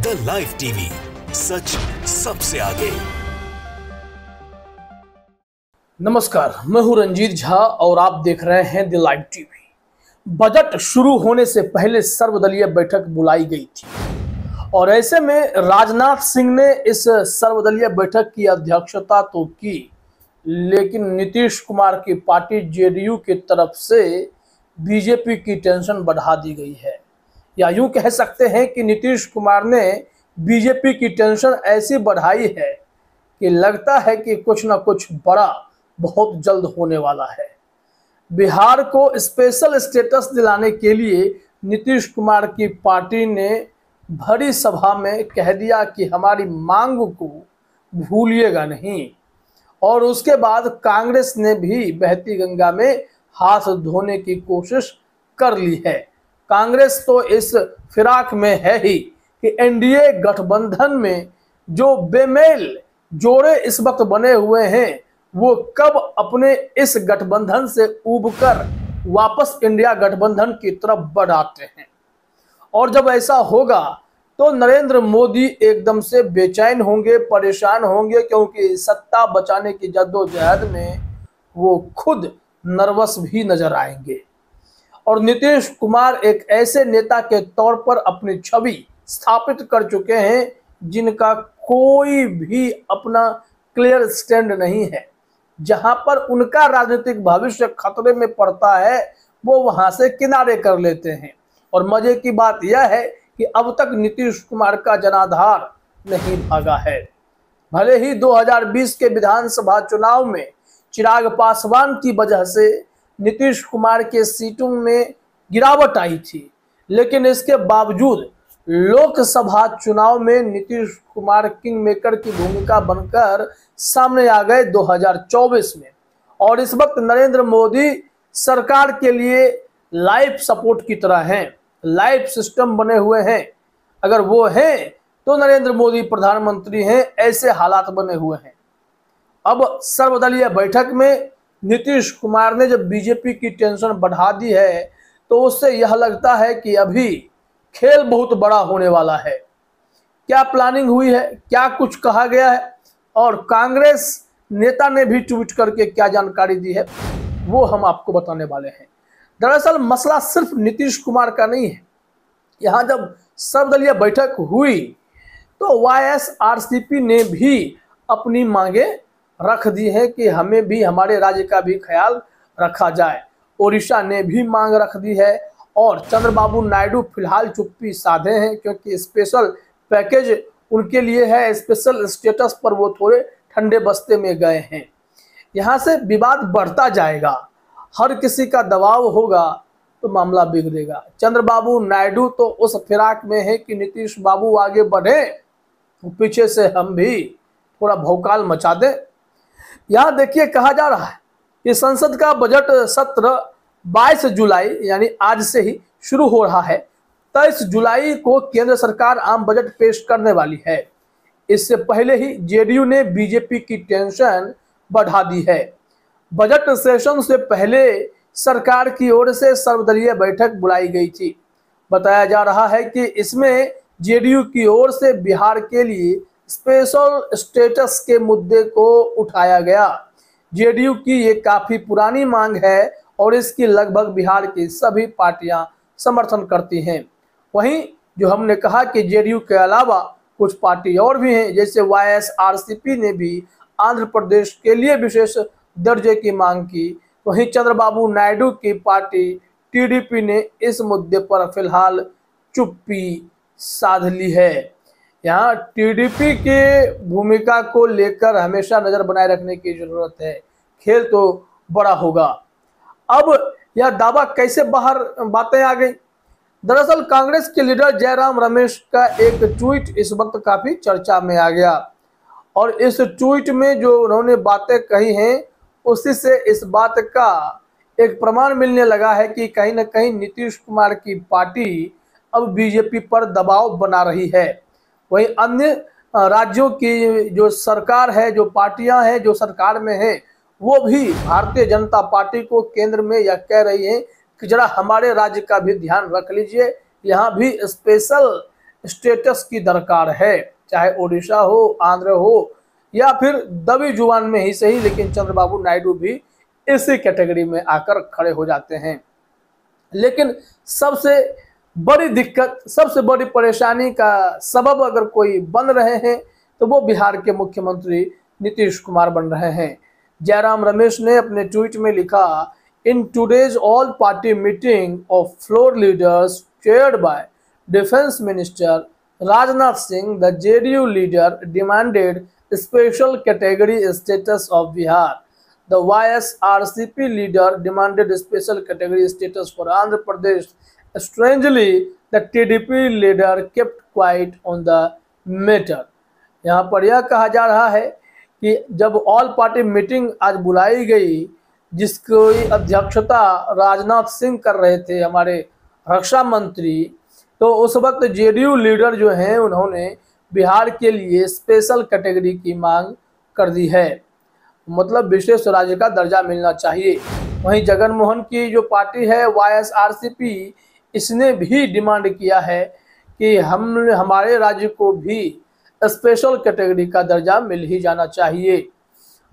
The live TV, सच सबसे आगे। नमस्कार, मैं हूं रंजीत झा और आप देख रहे हैं द लाइव टीवी। बजट शुरू होने से पहले सर्वदलीय बैठक बुलाई गई थी और ऐसे में राजनाथ सिंह ने इस सर्वदलीय बैठक की अध्यक्षता तो की, लेकिन नीतीश कुमार की पार्टी जेडीयू की तरफ से बीजेपी की टेंशन बढ़ा दी गई है। या यूं कह सकते हैं कि नीतीश कुमार ने बीजेपी की टेंशन ऐसी बढ़ाई है कि लगता है कि कुछ ना कुछ बड़ा बहुत जल्द होने वाला है। बिहार को स्पेशल स्टेटस दिलाने के लिए नीतीश कुमार की पार्टी ने भरी सभा में कह दिया कि हमारी मांग को भूलिएगा नहीं, और उसके बाद कांग्रेस ने भी बहती गंगा में हाथ धोने की कोशिश कर ली है। कांग्रेस तो इस फिराक में है ही कि एनडीए गठबंधन में जो बेमेल जोड़े इस वक्त बने हुए हैं वो कब अपने इस गठबंधन से उबकर वापस इंडिया गठबंधन की तरफ बढ़ आते हैं। और जब ऐसा होगा तो नरेंद्र मोदी एकदम से बेचैन होंगे, परेशान होंगे, क्योंकि सत्ता बचाने की जद्दोजहद में वो खुद नर्वस भी नजर आएंगे। और नीतीश कुमार एक ऐसे नेता के तौर पर अपनी छवि स्थापित कर चुके हैं जिनका कोई भी अपना क्लियर स्टैंड नहीं है। जहां पर उनका राजनीतिक भविष्य खतरे में पड़ता है वो वहां से किनारे कर लेते हैं। और मजे की बात यह है कि अब तक नीतीश कुमार का जनाधार नहीं भागा है। भले ही 2020 के विधानसभा चुनाव में चिराग पासवान की वजह से नीतीश कुमार के सीटों में गिरावट आई थी, लेकिन इसके बावजूद लोकसभा चुनाव में नीतीश कुमार किंग मेकर की भूमिका बनकर सामने आ गए 2024 में। और इस वक्त नरेंद्र मोदी सरकार के लिए लाइफ सपोर्ट की तरह हैं, लाइफ सिस्टम बने हुए हैं। अगर वो हैं तो नरेंद्र मोदी प्रधानमंत्री हैं, ऐसे हालात बने हुए हैं। अब सर्वदलीय बैठक में नीतीश कुमार ने जब बीजेपी की टेंशन बढ़ा दी है तो उससे यह लगता है कि अभी खेल बहुत बड़ा होने वाला है। क्या प्लानिंग हुई है, क्या कुछ कहा गया है और कांग्रेस नेता ने भी ट्वीट करके क्या जानकारी दी है, वो हम आपको बताने वाले हैं। दरअसल मसला सिर्फ नीतीश कुमार का नहीं है। यहाँ जब सर्वदलीय बैठक हुई तो वाईएसआरसीपी ने भी अपनी मांगे रख दी है कि हमें भी हमारे राज्य का भी ख्याल रखा जाए। ओडिशा ने भी मांग रख दी है और चंद्रबाबू नायडू फिलहाल चुप्पी साधे हैं, क्योंकि स्पेशल पैकेज उनके लिए है, स्पेशल स्टेटस पर वो थोड़े ठंडे बस्ते में गए हैं। यहाँ से विवाद बढ़ता जाएगा, हर किसी का दबाव होगा तो मामला बिगड़ेगा। चंद्रबाबू नायडू तो उस फिराक में है कि नीतीश बाबू आगे बढ़े तो पीछे से हम भी थोड़ा भौकाल मचा दें। यहाँ देखिए, कहा जा रहा है कि संसद का बजट सत्र 22 जुलाई यानी आज से ही शुरू हो रहा है। 23 जुलाई को केंद्र सरकार आम बजट पेश करने वाली है। इससे पहले ही जेडीयू ने बीजेपी की टेंशन बढ़ा दी है। बजट सेशन से पहले सरकार की ओर से सर्वदलीय बैठक बुलाई गई थी। बताया जा रहा है कि इसमें जेडीयू की ओर से बिहार के लिए स्पेशल स्टेटस के मुद्दे को उठाया गया। जेडीयू की ये काफी पुरानी मांग है और इसकी लगभग बिहार की सभी पार्टियां समर्थन करती हैं। वहीं जो हमने कहा कि जेडीयू के अलावा कुछ पार्टी और भी हैं, जैसे वाईएसआरसीपी ने भी आंध्र प्रदेश के लिए विशेष दर्जे की मांग की। वहीं चंद्रबाबू नायडू की पार्टी टीडीपी ने इस मुद्दे पर फिलहाल चुप्पी साध ली है। यहाँ टीडीपी के भूमिका को लेकर हमेशा नजर बनाए रखने की जरूरत है। खेल तो बड़ा होगा। अब यह दावा कैसे बाहर बातें आ गई? दरअसल कांग्रेस के लीडर जयराम रमेश का एक ट्वीट इस वक्त काफी चर्चा में आ गया और इस ट्वीट में जो उन्होंने बातें कही हैं उसी से इस बात का एक प्रमाण मिलने लगा है कि कहीं ना कहीं नीतीश कुमार की पार्टी अब बीजेपी पर दबाव बना रही है। वहीं अन्य राज्यों की जो सरकार है, जो पार्टियां हैं जो सरकार में हैं, वो भी भारतीय जनता पार्टी को केंद्र में यह कह रही है कि जरा हमारे राज्य का भी ध्यान रख लीजिए, यहाँ भी स्पेशल स्टेटस की दरकार है, चाहे ओडिशा हो, आंध्र हो या फिर दबी जुबान में ही सही, लेकिन चंद्रबाबू नायडू भी इसी कैटेगरी में आकर खड़े हो जाते हैं। लेकिन सबसे बड़ी दिक्कत, सबसे बड़ी परेशानी का सबब अगर कोई बन रहे हैं तो वो बिहार के मुख्यमंत्री नीतीश कुमार बन रहे हैं। जयराम रमेश ने अपने ट्वीट में लिखा, in today's all party meeting of floor leaders chaired by defence minister Rajnath Singh, the JDU leader demanded special category status of Bihar. The YSRCP leader demanded special category status for Andhra Pradesh. Strangely, the TDP leader kept quiet on the matter. यहाँ पर यह कहा जा रहा है कि जब all party meeting आज बुलाई गई, जिसकी अध्यक्षता राजनाथ सिंह कर रहे थे, हमारे रक्षा मंत्री, तो उस वक्त जेडीयू लीडर जो हैं उन्होंने बिहार के लिए स्पेशल कैटेगरी की मांग कर दी है, मतलब विशेष राज्य का दर्जा मिलना चाहिए। वहीं जगन मोहन की जो पार्टी है YSRCP, इसने भी डिमांड किया है कि हमारे राज्य को भी स्पेशल कैटेगरी का दर्जा मिल ही जाना चाहिए।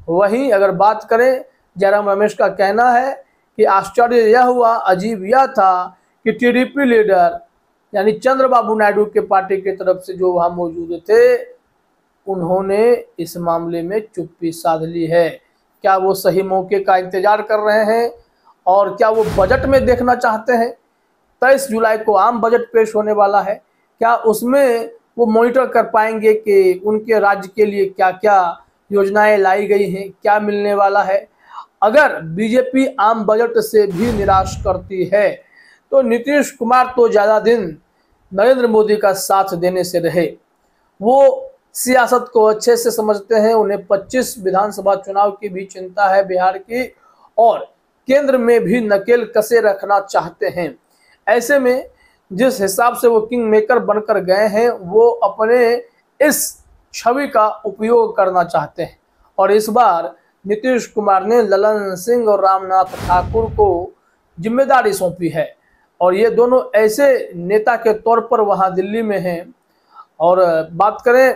वहीं अगर बात करें, जयराम रमेश का कहना है कि आश्चर्य यह हुआ, अजीब यह था कि टीडीपी लीडर यानी चंद्रबाबू नायडू के पार्टी की तरफ से जो वहाँ मौजूद थे, उन्होंने इस मामले में चुप्पी साध ली है। क्या वो सही मौके का इंतजार कर रहे हैं और क्या वो बजट में देखना चाहते हैं? 23 जुलाई को आम बजट पेश होने वाला है, क्या उसमें वो मॉनिटर कर पाएंगे कि उनके राज्य के लिए क्या क्या योजनाएं लाई गई हैं, क्या मिलने वाला है? अगर बीजेपी आम बजट से भी निराश करती है तो नीतीश कुमार तो ज़्यादा दिन नरेंद्र मोदी का साथ देने से रहे। वो सियासत को अच्छे से समझते हैं, उन्हें 25 विधानसभा चुनाव की भी चिंता है बिहार की, और केंद्र में भी नकेल कसे रखना चाहते हैं। ऐसे में जिस हिसाब से वो किंग मेकर बनकर गए हैं, वो अपने इस छवि का उपयोग करना चाहते हैं। और इस बार नीतीश कुमार ने ललन सिंह और रामनाथ ठाकुर को जिम्मेदारी सौंपी है, और ये दोनों ऐसे नेता के तौर पर वहाँ दिल्ली में हैं। और बात करें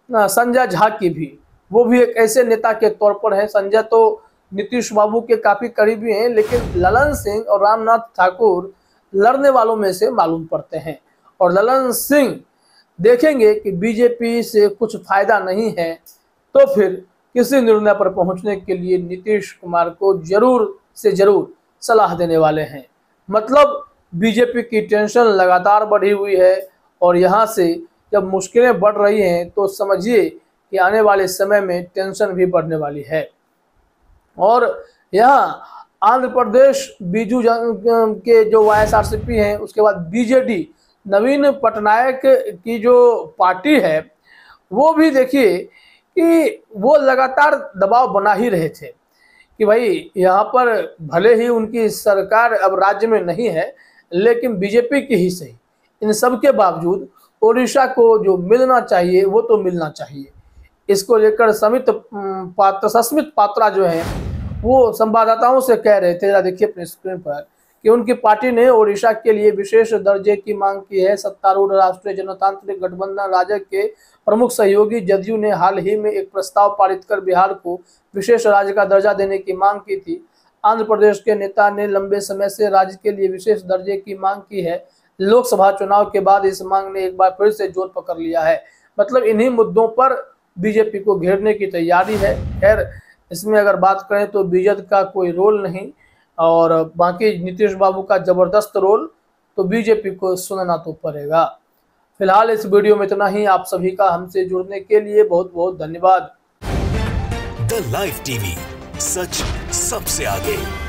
संजय झा की भी, वो भी एक ऐसे नेता के तौर पर है। संजय तो नीतीश बाबू के काफ़ी करीबी हैं, लेकिन ललन सिंह और रामनाथ ठाकुर लड़ने वालों में से मालूम पड़ते हैं। और ललन सिंह देखेंगे कि बीजेपी से कुछ फायदा नहीं है, तो फिर किसी निर्णय पर पहुंचने के लिए नीतीश कुमार को जरूर से जरूर सलाह देने वाले हैं। मतलब बीजेपी की टेंशन लगातार बढ़ी हुई है, और यहाँ से जब मुश्किलें बढ़ रही हैं तो समझिए कि आने वाले समय में टेंशन भी बढ़ने वाली है। और यहाँ आंध्र प्रदेश बीजू के जो YSRCP हैं, उसके बाद बीजेडी नवीन पटनायक की जो पार्टी है, वो भी देखिए कि वो लगातार दबाव बना ही रहे थे कि भाई यहाँ पर भले ही उनकी सरकार अब राज्य में नहीं है, लेकिन बीजेपी की ही सही, इन सब के बावजूद ओडिशा को जो मिलना चाहिए वो तो मिलना चाहिए। इसको लेकर सस्मित पात्रा जो है वो संवाददाताओं से कह रहे थे, जरा देखिए अपने स्क्रीन पर, कि उनकी पार्टी ने ओडिशा के लिए विशेष दर्जे की मांग की है। सत्तारूढ़ राष्ट्रीय जनतांत्रिक गठबंधन राजग के प्रमुख सहयोगी जदयू ने हाल ही में एक प्रस्ताव पारित कर बिहार को विशेष राज्य का दर्जा देने की मांग की थी। आंध्र प्रदेश के नेता ने लंबे समय से राज्य के लिए विशेष दर्जे की मांग की है। लोकसभा चुनाव के बाद इस मांग ने एक बार फिर से जोर पकड़ लिया है। मतलब इन्हीं मुद्दों पर बीजेपी को घेरने की तैयारी है। खैर, इसमें अगर बात करें तो बीजेपी का कोई रोल नहीं, और बाकी नीतीश बाबू का जबरदस्त रोल, तो बीजेपी को सुनना तो पड़ेगा। फिलहाल इस वीडियो में इतना ही। आप सभी का हमसे जुड़ने के लिए बहुत बहुत धन्यवाद। द लाइव टीवी, सच सबसे आगे।